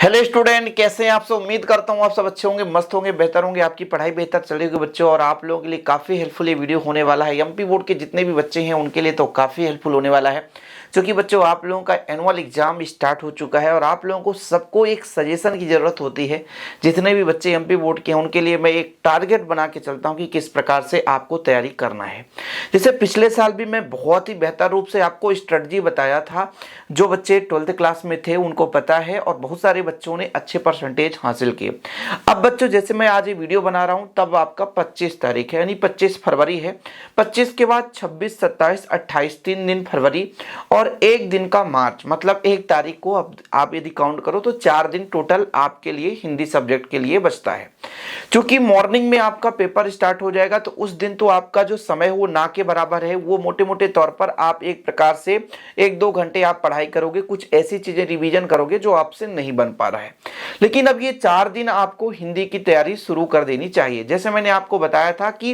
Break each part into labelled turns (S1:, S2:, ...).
S1: Hello student, कैसे हैं आप सब। उम्मीद करता हूँ आप सब अच्छे होंगे, मस्त होंगे, बेहतर होंगे, आपकी पढ़ाई बेहतर चलेगी बच्चों। और आप लोगों के लिए काफ़ी हेल्पफुल ये वीडियो होने वाला है। एमपी बोर्ड के जितने भी बच्चे हैं उनके लिए तो काफ़ी हेल्पफुल होने वाला है, क्योंकि बच्चों आप लोगों का एनुअल एग्जाम स्टार्ट हो चुका है और आप लोगों को सबको एक सजेशन की ज़रूरत होती है। जितने भी बच्चे एमपी बोर्ड के हैं उनके लिए मैं एक टारगेट बना के चलता हूँ कि किस प्रकार से आपको तैयारी करना है। जैसे पिछले साल भी मैं बहुत ही बेहतर रूप से आपको स्ट्रेटजी बताया था। जो बच्चे 12th क्लास में थे उनको पता है और बहुत सारे बच्चों ने अच्छे परसेंटेज हासिल किए। अब बच्चों जैसे मैं आज ये वीडियो बना रहा हूं तब आपका 25 तारीख है, यानी 25 फरवरी है। 25 के बाद 26, 27, 28 3 दिन फरवरी और एक दिन का मार्च, मतलब 1 तारीख को अब आप यदि काउंट करो तो 4 दिन टोटल आपके लिए हिंदी सब्जेक्ट के लिए बचता है। क्योंकि मॉर्निंग में आपका पेपर स्टार्ट हो जाएगा तो उस दिन तो आपका जो समय है वो ना के बराबर है। वो मोटे मोटे तौर पर आप एक प्रकार से 1-2 घंटे आप पढ़ाई करोगे, कुछ ऐसी चीजें रिवीजन करोगे जो आपसे नहीं बन पा रहा है। लेकिन अब ये 4 दिन आपको हिंदी की तैयारी शुरू कर देनी चाहिए। जैसे मैंने आपको बताया था कि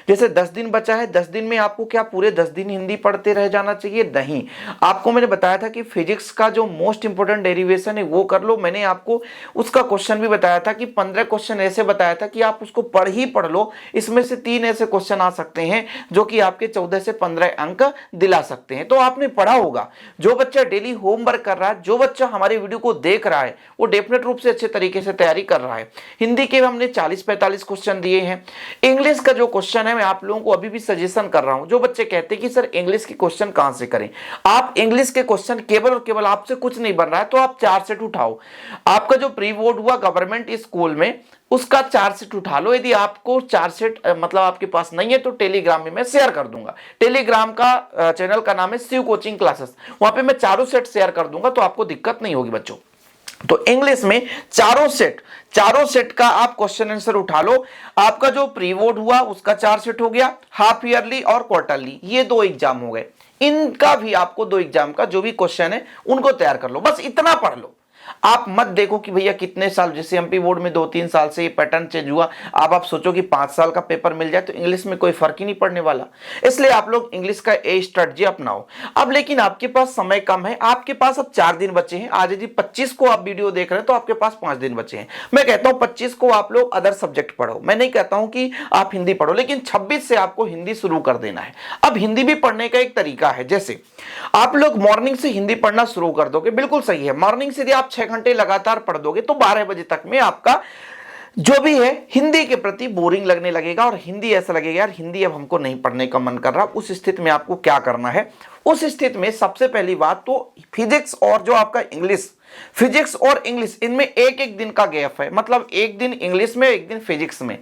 S1: जैसे 10 दिन बचा है, 10 दिन में आपको क्या पूरे 10 दिन हिंदी पढ़ते रह जाना चाहिए? नहीं, आपको मैंने बताया था कि फिजिक्स का जो मोस्ट इंपोर्टेंट डेरिवेशन है वो कर लो। मैंने आपको उसका क्वेश्चन भी बताया था कि 15 क्वेश्चन ऐसे बताया था कि आप उसको पढ़ लो। इसमें से 3 ऐसे क्वेश्चन आ सकते हैं जो कि आपके 14 से 15 अंक दिला सकते हैं। तो आपने पढ़ा होगा। जो बच्चा डेली होमवर्क कर रहा है, जो बच्चा हमारे वीडियो को देख रहा है, वो डेफिनेट रूप से अच्छे तरीके से तैयारी कर रहा है। हिंदी के हमने 40-45 क्वेश्चन दिए हैं। इंग्लिश का जो क्वेश्चन है मैं आप लोगों को अभी भी सजेशन कर रहा हूं। जो बच्चे कहते हैं कि सर इंग्लिश के क्वेश्चन कहां से करें, आप इंग्लिश के क्वेश्चन केवल और केवल आपसे कुछ नहीं बन रहा है तो आप 4 सेट उठाओ। आपका जो प्री बोर्ड हुआ गवर्नमेंट स्कूल में उसका 4 सेट उठा लो। यदि आपको 4 सेट मतलब आपके पास नहीं है तो टेलीग्राम में मैं शेयर कर दूंगा। टेलीग्राम का चैनल का नाम है शिव कोचिंग क्लासेस, वहां पे मैं चारों सेट शेयर कर दूंगा तो आपको दिक्कत नहीं होगी बच्चों। तो इंग्लिश में चारों सेट का आप क्वेश्चन आंसर उठा लो। आपका जो प्री बोर्ड हुआ उसका 4 सेट हो गया, हाफ ईयरली और क्वार्टरली, ये 2 एग्जाम हो गए। इनका भी आपको 2 एग्जाम का जो भी क्वेश्चन है उनको तैयार कर लो। बस इतना पढ़ लो। आप मत देखो कि भैया कितने साल, जैसे एमपी बोर्ड में 2-3 साल से ये पैटर्न चेंज हुआ, अब आप सोचो कि 5 साल का पेपर मिल जाए तो इंग्लिश में कोई फर्क ही नहीं पड़ने वाला। इसलिए आप लोग इंग्लिश का ए स्ट्रेटजी अपनाओ। अब लेकिन आपके पास समय कम है, आपके पास अब 4 दिन बचे हैं। आज यदि 25 को आप वीडियो देख रहे हैं तो आपके पास 5 दिन बचे हैं। मैं कहता हूं 25 को आप लोग अदर सब्जेक्ट पढ़ो, मैं नहीं कहता हूं कि आप हिंदी पढ़ो, लेकिन 26 से आपको हिंदी शुरू कर देना है। अब हिंदी भी पढ़ने का एक तरीका है। जैसे आप लोग मॉर्निंग से हिंदी पढ़ना शुरू कर दोगे, बिल्कुल सही है। मॉर्निंग से यदि आप 6 घंटे लगातार पढ़ दोगे तो 12 बजे तक में आपका जो भी है हिंदी के प्रति बोरिंग लगने लगेगा और हिंदी ऐसा लगेगा यार हिंदी अब हमको नहीं पढ़ने का मन कर रहा। उस स्थिति में आपको क्या करना है? उस स्थिति में सबसे पहली बात तो फिजिक्स और जो आपका इंग्लिश, फिजिक्स और इंग्लिश इनमें एक एक दिन का गैप है, मतलब एक दिन इंग्लिश में एक दिन फिजिक्स में।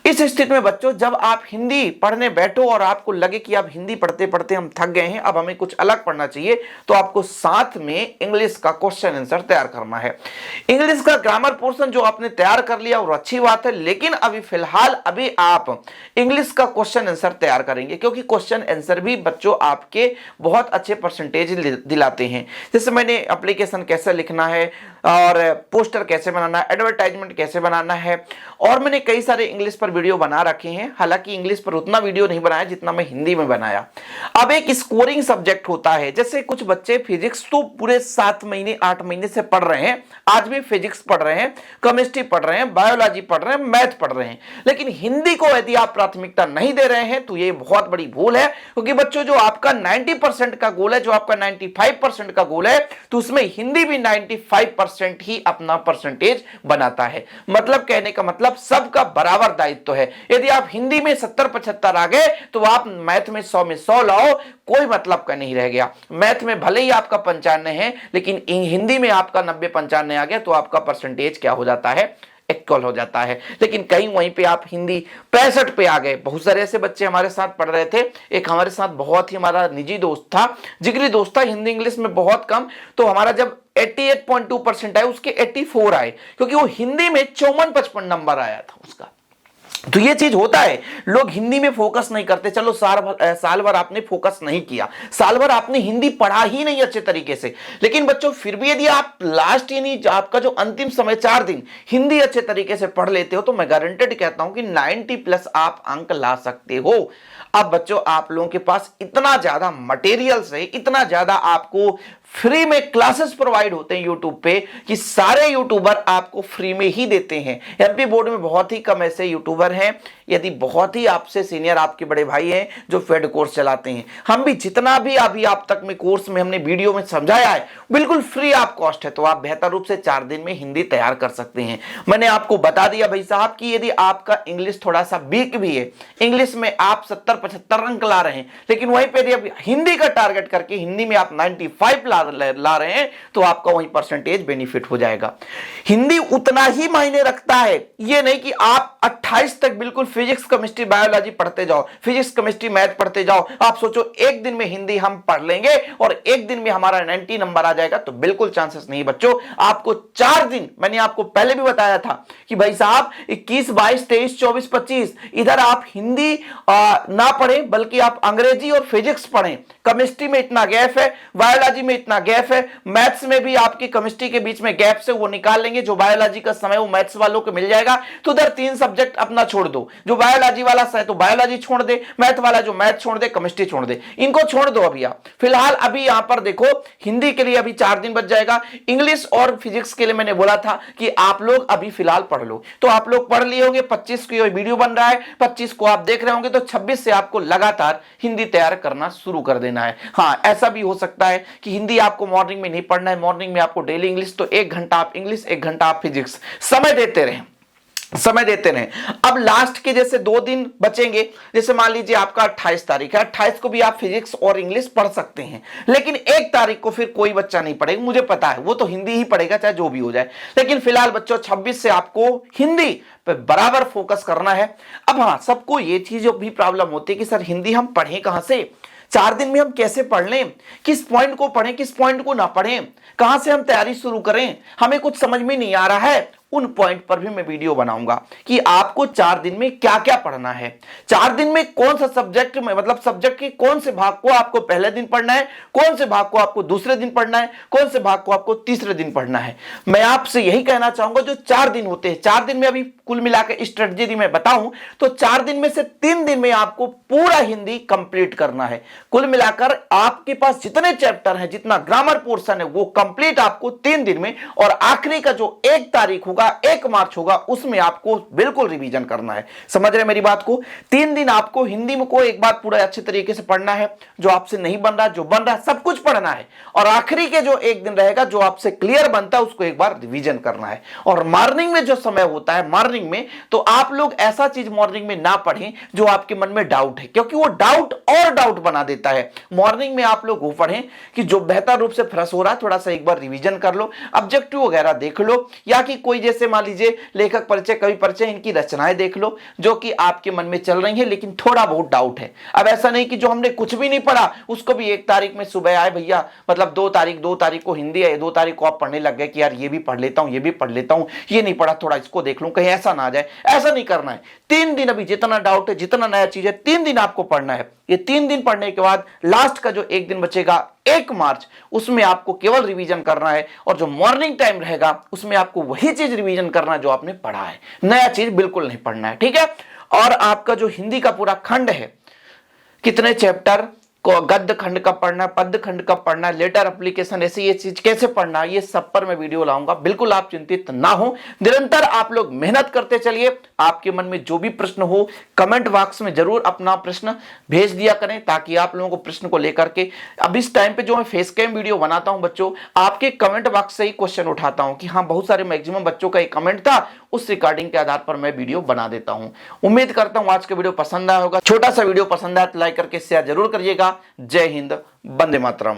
S1: इस स्थिति में बच्चों जब आप हिंदी पढ़ने बैठो और आपको लगे कि आप हिंदी पढ़ते पढ़ते हम थक गए हैं, अब हमें कुछ अलग पढ़ना चाहिए, तो आपको साथ में इंग्लिश का क्वेश्चन आंसर तैयार करना है। इंग्लिश का ग्रामर पोर्शन जो आपने तैयार कर लिया और अच्छी बात है, लेकिन अभी फिलहाल अभी आप इंग्लिश का क्वेश्चन आंसर तैयार करेंगे, क्योंकि क्वेश्चन आंसर भी बच्चों आपके बहुत अच्छे परसेंटेज दिलाते हैं। जैसे मैंने एप्लीकेशन कैसे लिखना है और पोस्टर कैसे बनाना है, एडवर्टाइजमेंट कैसे बनाना है, और मैंने कई सारे इंग्लिश पर वीडियो बना रखे हैं। हालांकि इंग्लिश पर उतना वीडियो नहीं बनाया जितना मैं हिंदी में बनाया। अब एक स्कोरिंग सब्जेक्ट होता है, जैसे कुछ बच्चे फिजिक्स तो पूरे 7 महीने 8 महीने से पढ़ रहे हैं, आज भी फिजिक्स पढ़ रहे हैं, केमिस्ट्री पढ़ रहे हैं, बायोलॉजी पढ़ रहे हैं, मैथ पढ़ रहे हैं, लेकिन हिंदी को यदि आप प्राथमिकता नहीं दे रहे हैं तो ये बहुत बड़ी भूल है। क्योंकि बच्चों जो आपका 90% का गोल है, जो आपका 95% का गोल है, तो उसमें हिंदी भी 95% ही अपना परसेंटेज बनाता है। मतलब कहने का मतलब सबका बराबर दायित्व है। यदि आप हिंदी में 70-75 आ गए तो आप मैथ में 100 में 100 लाओ, कोई मतलब का नहीं रह गया। मैथ में भले ही आपका 95 है, लेकिन हिंदी में आपका 90-95 आ गया तो आपका परसेंटेज क्या हो जाता है? इक्वल हो जाता है। लेकिन कहीं वहीं पे आप हिंदी 65 पे आ गए। बहुत सारे ऐसे बच्चे हमारे साथ पढ़ रहे थे, एक हमारे साथ बहुत ही हमारा निजी दोस्त था, जिगरी दोस्त था, हिंदी इंग्लिश में बहुत कम, तो हमारा जब 88.2% आए उसके 84 आए, क्योंकि वो हिंदी में 54-55 नंबर आया था उसका। तो ये चीज होता है, लोग हिंदी में फोकस नहीं करते। चलो साल भर आपने फोकस नहीं किया, साल भर आपने हिंदी पढ़ा ही नहीं अच्छे तरीके से, लेकिन बच्चों फिर भी यदि आप लास्ट यानी आपका जो अंतिम समय 4 दिन हिंदी अच्छे तरीके से पढ़ लेते हो तो मैं गारंटेड कहता हूं कि 90+ आप अंक ला सकते हो। अब बच्चों आप लोगों के पास इतना ज्यादा मटेरियल्स है, इतना ज्यादा आपको फ्री में क्लासेस प्रोवाइड होते हैं यूट्यूब पे कि सारे यूट्यूबर आपको फ्री में ही देते हैं। एमपी बोर्ड में बहुत ही कम ऐसे यूट्यूबर हैं, यदि बहुत ही आपसे सीनियर आपके बड़े भाई हैं जो फेड कोर्स चलाते हैं। हम भी जितना भी अभी आप तक में कोर्स में हमने वीडियो में समझाया है बिल्कुल फ्री आप कॉस्ट है, तो आप बेहतर रूप से 4 दिन में हिंदी तैयार कर सकते हैं। मैंने आपको बता दिया भाई साहब कि यदि आपका इंग्लिश थोड़ा सा वीक भी है, इंग्लिश में आप 70-75 अंक ला रहे हैं, लेकिन वहीं पे यदि आप हिंदी का टारगेट करके हिंदी में आप 95 ला रहे हैं तो आपका वही परसेंटेज बेनिफिट हो जाएगा। हिंदी उतना ही मायने रखता है, ये नहीं कि आप 28 तक बिल्कुल फिजिक्स केमिस्ट्री बायोलॉजी पढ़ते जाओ, फिजिक्स केमिस्ट्री मैथ पढ़ते जाओ। आप सोचो एक दिन में हिंदी हम पढ़ लेंगे और एक दिन में हमारा 90 नंबर आ जाएगा, तो बिल्कुल चांसेस नहीं बच्चों। आपको 4 दिन, मैंने आपको पहले भी बताया था कि भाई साहब 21, 22, 23, 24, 25 इधर आप हिंदी ना पढ़ें बल्कि आप अंग्रेजी और फिजिक्स पढ़ें। केमिस्ट्री में इतना गैप है, बायोलॉजी में इतना गैप है, मैथ्स में भी आपकी केमिस्ट्री के बीच में गैप से वो निकाल लेंगे, जो बायोलॉजी का समय वो मैथ्स वालों को मिल जाएगा। तो उधर 3 सब्जेक्ट अपना छोड़ दो, जो बायोलॉजी वाला है तो बायोलॉजी छोड़ दे, मैथ वाला जो मैथ छोड़ दे, केमिस्ट्री छोड़ दे, इनको छोड़ दो अभी आप फिलहाल। अभी यहां पर देखो हिंदी के लिए अभी 4 दिन बच जाएगा, इंग्लिश और फिजिक्स के लिए मैंने बोला था कि आप लोग अभी फिलहाल पढ़ लो, तो आप लोग पढ़ लिए होंगे। 25 की वीडियो बन रहा है, 25 को आप देख रहे होंगे, तो 26 से आपको लगातार हिंदी तैयार करना शुरू कर देना है। हाँ, ऐसा भी हो सकता है कि हिंदी आपको मॉर्निंग में नहीं पढ़ना है, मॉर्निंग में आपको डेली इंग्लिश, तो 1 घंटा आप इंग्लिश 1 घंटा आप फिजिक्स समय देते रहें, समय देते रहें। अब लास्ट के जैसे 2 दिन बचेंगे, जैसे मान लीजिए आपका 28 तारीख है, 28 को भी आप फिजिक्स और इंग्लिश पढ़ सकते हैं, लेकिन 1 तारीख को फिर कोई बच्चा नहीं पढ़ेगा, मुझे पता है वो तो हिंदी ही पढ़ेगा चाहे जो भी हो जाए। लेकिन फिलहाल बच्चों 26 से आपको हिंदी पे बराबर फोकस करना है। अब हाँ, सबको ये चीज भी प्रॉब्लम होती है कि सर हिंदी हम पढ़ें कहां से, 4 दिन में हम कैसे पढ़ लें, किस पॉइंट को पढ़ें किस पॉइंट को ना पढ़ें, कहां से हम तैयारी शुरू करें, हमें कुछ समझ में नहीं आ रहा है। उन पॉइंट पर भी मैं वीडियो बनाऊंगा कि आपको 4 दिन में क्या क्या पढ़ना है, 4 दिन में कौन सा सब्जेक्ट में, मतलब सब्जेक्ट के कौन से भाग को आपको पहले दिन पढ़ना है, कौन से भाग को आपको दूसरे दिन पढ़ना है, कौन से भाग को आपको तीसरे दिन पढ़ना है। मैं आपसे यही कहना चाहूंगा, जो 4 दिन होते हैं, 4 दिन में अभी कुल मिलाकर स्ट्रेटजी मैं बताऊं तो 4 दिन में से 3 दिन में आपको पूरा हिंदी कंप्लीट करना है। कुल मिलाकर आपके पास जितने चैप्टर हैं, जितना ग्रामर पोर्शन है, वो कंप्लीट आपको 3 दिन में, और आखिरी का जो 1 तारीख होगा, 1 मार्च होगा, उसमें आपको बिल्कुल रिवीजन करना है। समझ रहे मेरी बात को? 3 दिन आपको हिंदी में को एक बार पूरा अच्छे तरीके से पढ़ना है, जो आपसे नहीं बन रहा, जो बन रहा है सब कुछ पढ़ना है, और आखिरी के जो 1 दिन रहेगा जो आपसे क्लियर बनता है उसको एक बार रिवीजन करना है। और मॉर्निंग में जो समय होता है, मॉर्निंग में तो आप लोग ऐसा चीज मॉर्निंग में ना पढ़ें जो आपके मन में डाउट है, क्योंकि वो डाउट और डाउट बना देता है। मॉर्निंग में आप लोग वो पढ़ें कि जो बेहतर रूप से फ्रेश हो रहा है, थोड़ा सा एक बार रिवीजन कर लो, ऑब्जेक्टिव वगैरह देख लो, या कि कोई जैसे मान लीजिए लेखक परिचय, कवि परिचय, इनकी रचनाएं देख लो जो कि आपके मन में चल रही हैं, लेकिन थोड़ा बहुत डाउट है। अब ऐसा नहीं कि जो हमने कुछ भी नहीं पढ़ा उसको भी 1 तारीख में सुबह आए भैया, मतलब 2 तारीख को हिंदी है, 2 तारीख को आप पढ़ने लग गए कि यार ये भी पढ़ लेता हूं, ये भी पढ़ लेता हूं, ये नहीं पढ़ा थोड़ा इसको देख लूं, कहीं ऐसा ना आ जाए। ऐसा नहीं करना है। 3 दिन अभी जितना डाउट है, जितना नया चीज है, 3 दिन आपको पढ़ना है। ये 3 दिन पढ़ने के बाद लास्ट का जो 1 दिन बचेगा 1 मार्च, उसमें आपको केवल रिवीजन करना है, और जो मॉर्निंग टाइम रहेगा उसमें आपको वही चीज रिवीजन करना है जो आपने पढ़ा है, नया चीज बिल्कुल नहीं पढ़ना है, ठीक है। और आपका जो हिंदी का पूरा खंड है, कितने चैप्टर को, गद्य खंड कब पढ़ना है, पद्य खंड कब पढ़ना है, लेटर एप्लीकेशन, ऐसे ये चीज कैसे पढ़ना है, ये सब पर मैं वीडियो लाऊंगा। बिल्कुल आप चिंतित ना हो, निरंतर आप लोग मेहनत करते चलिए। आपके मन में जो भी प्रश्न हो कमेंट बॉक्स में जरूर अपना प्रश्न भेज दिया करें, ताकि आप लोगों को प्रश्न को लेकर के, अब इस टाइम पे जो मैं फेस कैम वीडियो बनाता हूं बच्चों, आपके कमेंट बॉक्स से ही क्वेश्चन उठाता हूं कि हाँ बहुत सारे मैक्सिमम बच्चों का एक कमेंट था, उस रिकॉर्डिंग के आधार पर मैं वीडियो बना देता हूं। उम्मीद करता हूं आज का वीडियो पसंद आया होगा। छोटा सा वीडियो पसंद आया तो लाइक करके शेयर जरूर करिएगा। जय हिंद, वंदे मातरम।